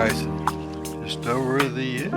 horizon, just over the edge.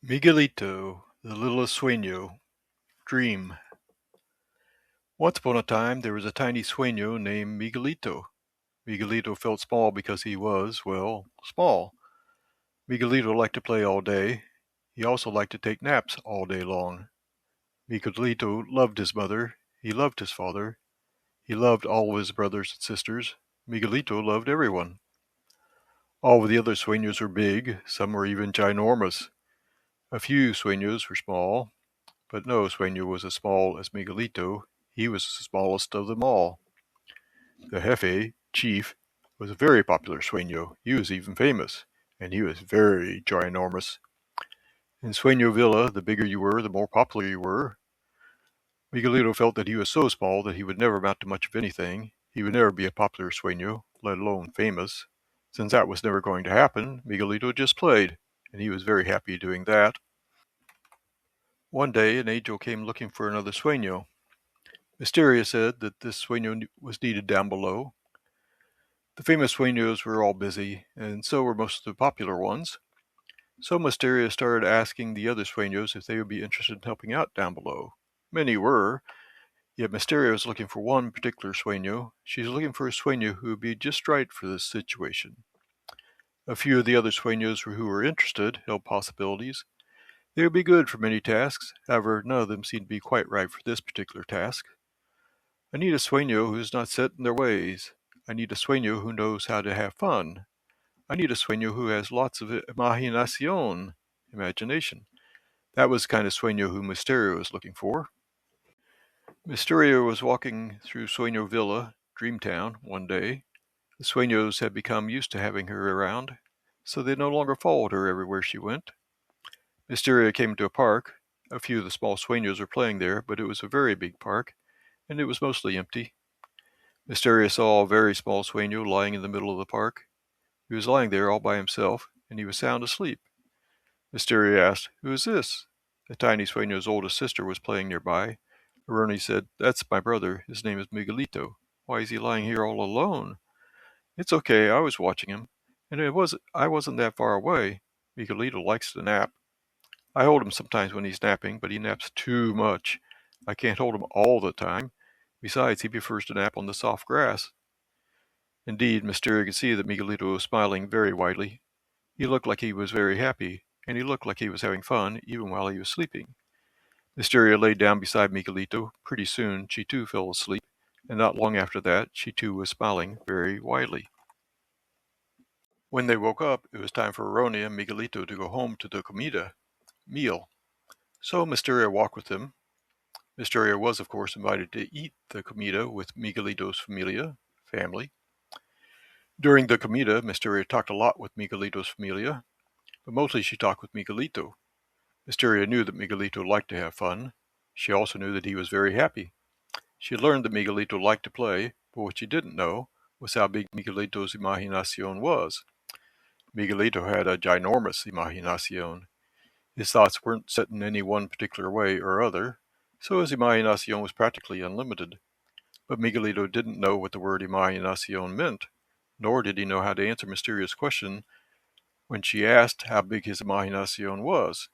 Miguelito, the little sueño, dream. Once upon a time there was a tiny sueño named Miguelito. Miguelito felt small because he was, well, small. Miguelito liked to play all day. He also liked to take naps all day long. Miguelito loved his mother. He loved his father. He loved all of his brothers and sisters. Miguelito loved everyone. All of the other sueños were big. Some were even ginormous. A few sueños were small, but no sueño was as small as Miguelito. He was the smallest of them all. The jefe, chief, was a very popular sueño. He was even famous, and he was very ginormous. In Sueño Villa, the bigger you were, the more popular you were. Miguelito felt that he was so small that he would never amount to much of anything. He would never be a popular sueño, let alone famous. Since that was never going to happen, Miguelito just played, and he was very happy doing that. One day, an angel came looking for another sueño. Mysteria said that this sueño was needed down below. The famous sueños were all busy, and so were most of the popular ones. So Mysteria started asking the other sueños if they would be interested in helping out down below. Many were, yet Mysteria was looking for one particular sueño. She was looking for a sueño who would be just right for this situation. A few of the other sueños who were interested held possibilities. They would be good for many tasks, however, none of them seemed to be quite right for this particular task. I need a sueño who is not set in their ways. I need a sueño who knows how to have fun. I need a sueño who has lots of imaginación, imagination. That was the kind of sueño who Mysterio was looking for. Mysterio was walking through Sueño Villa, Dreamtown, one day. The sueños had become used to having her around, so they no longer followed her everywhere she went. Mysterio came to a park. A few of the small sueños were playing there, but it was a very big park, and it was mostly empty. Mysterio saw a very small sueño lying in the middle of the park. He was lying there all by himself, and he was sound asleep. Mysterio asked, "Who is this?" The tiny sueño's oldest sister was playing nearby. Aroni said, "That's my brother. His name is Miguelito. Why is he lying here all alone?" "It's okay. I was watching him, and I wasn't that far away. Miguelito likes to nap. I hold him sometimes when he's napping, but he naps too much. I can't hold him all the time. Besides, he prefers to nap on the soft grass." Indeed, Mysterio could see that Miguelito was smiling very widely. He looked like he was very happy, and he looked like he was having fun even while he was sleeping. Mysterio lay down beside Miguelito. Pretty soon, she too fell asleep, and not long after that she too was smiling very widely. When they woke up, it was time for Aroni and Miguelito to go home to the comida meal. So Mysteria walked with them. Mysteria was, of course, invited to eat the comida with Miguelito's family. During the comida, Mysteria talked a lot with Miguelito's familia, but mostly she talked with Miguelito. Mysteria knew that Miguelito liked to have fun. She also knew that he was very happy. She learned that Miguelito liked to play, but what she didn't know was how big Miguelito's imaginación was. Miguelito had a ginormous imaginación. His thoughts weren't set in any one particular way or other, so his imaginación was practically unlimited. But Miguelito didn't know what the word imaginación meant, nor did he know how to answer Mysteria's question when she asked how big his imaginación was.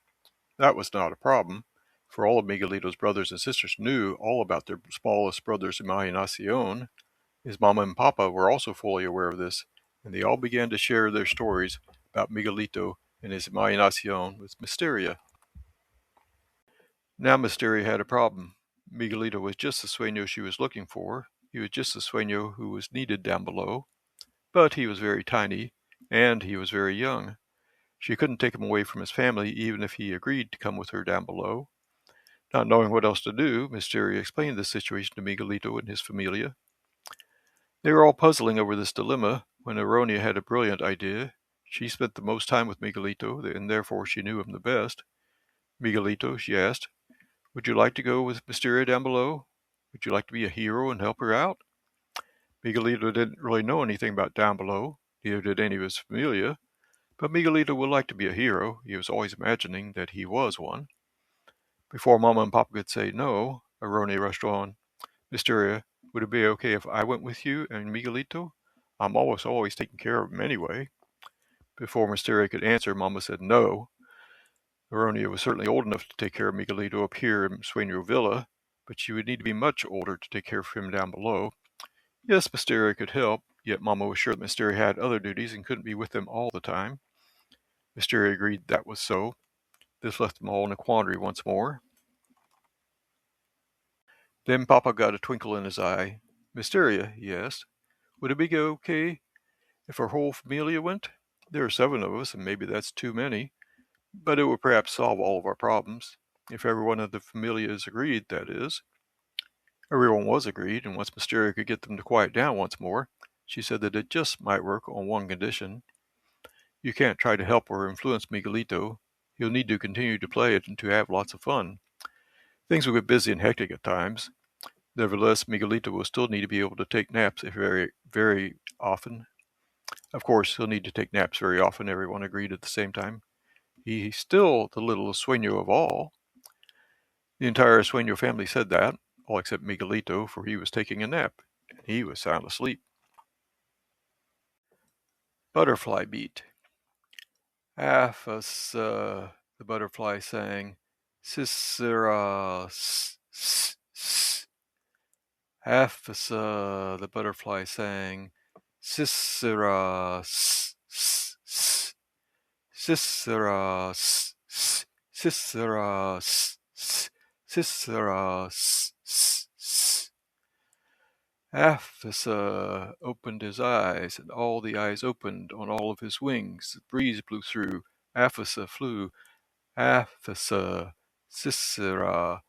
That was not a problem, for all of Miguelito's brothers and sisters knew all about their smallest brother's imaginación. His mama and papa were also fully aware of this, and they all began to share their stories about Miguelito and his imaginación with Mysteria. Now Mysteria had a problem. Miguelito was just the sueño she was looking for. He was just the sueño who was needed down below. But he was very tiny, and he was very young. She couldn't take him away from his family even if he agreed to come with her down below. Not knowing what else to do, Mysteria explained the situation to Miguelito and his familia. They were all puzzling over this dilemma when Aronia had a brilliant idea. She spent the most time with Miguelito, and therefore she knew him the best. Miguelito, she asked, would you like to go with Mysteria down below? Would you like to be a hero and help her out? Miguelito didn't really know anything about down below, neither did any of his familia, but Miguelito would like to be a hero. He was always imagining that he was one. Before Mama and Papa could say no, Aronia rushed on. Mysteria, would it be okay if I went with you and Miguelito? I'm always taking care of him anyway. Before Mysteria could answer, Mama said no. Aronia was certainly old enough to take care of Miguelito up here in Sueño Villa, but she would need to be much older to take care of him down below. Yes, Mysteria could help, yet Mama was sure that Mysteria had other duties and couldn't be with them all the time. Mysteria agreed that was so. This left them all in a quandary once more. Then Papa got a twinkle in his eye. Mysteria, he asked, would it be okay if our whole familia went? There are 7 of us, and maybe that's too many, but it would perhaps solve all of our problems. If every one of the familia is agreed, that is. Everyone was agreed, and once Mysteria could get them to quiet down once more, she said that it just might work on one condition. You can't try to help or influence Miguelito. He'll need to continue to play it and to have lots of fun. Things will get busy and hectic at times. Nevertheless, Miguelito will still need to be able to take naps very, very often. Of course, he'll need to take naps very often, everyone agreed at the same time. He's still the littlest sueño of all. The entire sueño family said that, all except Miguelito, for he was taking a nap, and he was sound asleep. Butterfly beat. The butterfly sang, Sisera, the butterfly sang, Sisera, Sisera, Sisera, Sisera. Aphisa opened his eyes, and all the eyes opened on all of his wings. The breeze blew through. Aphisa flew. Aphisa, Sisera,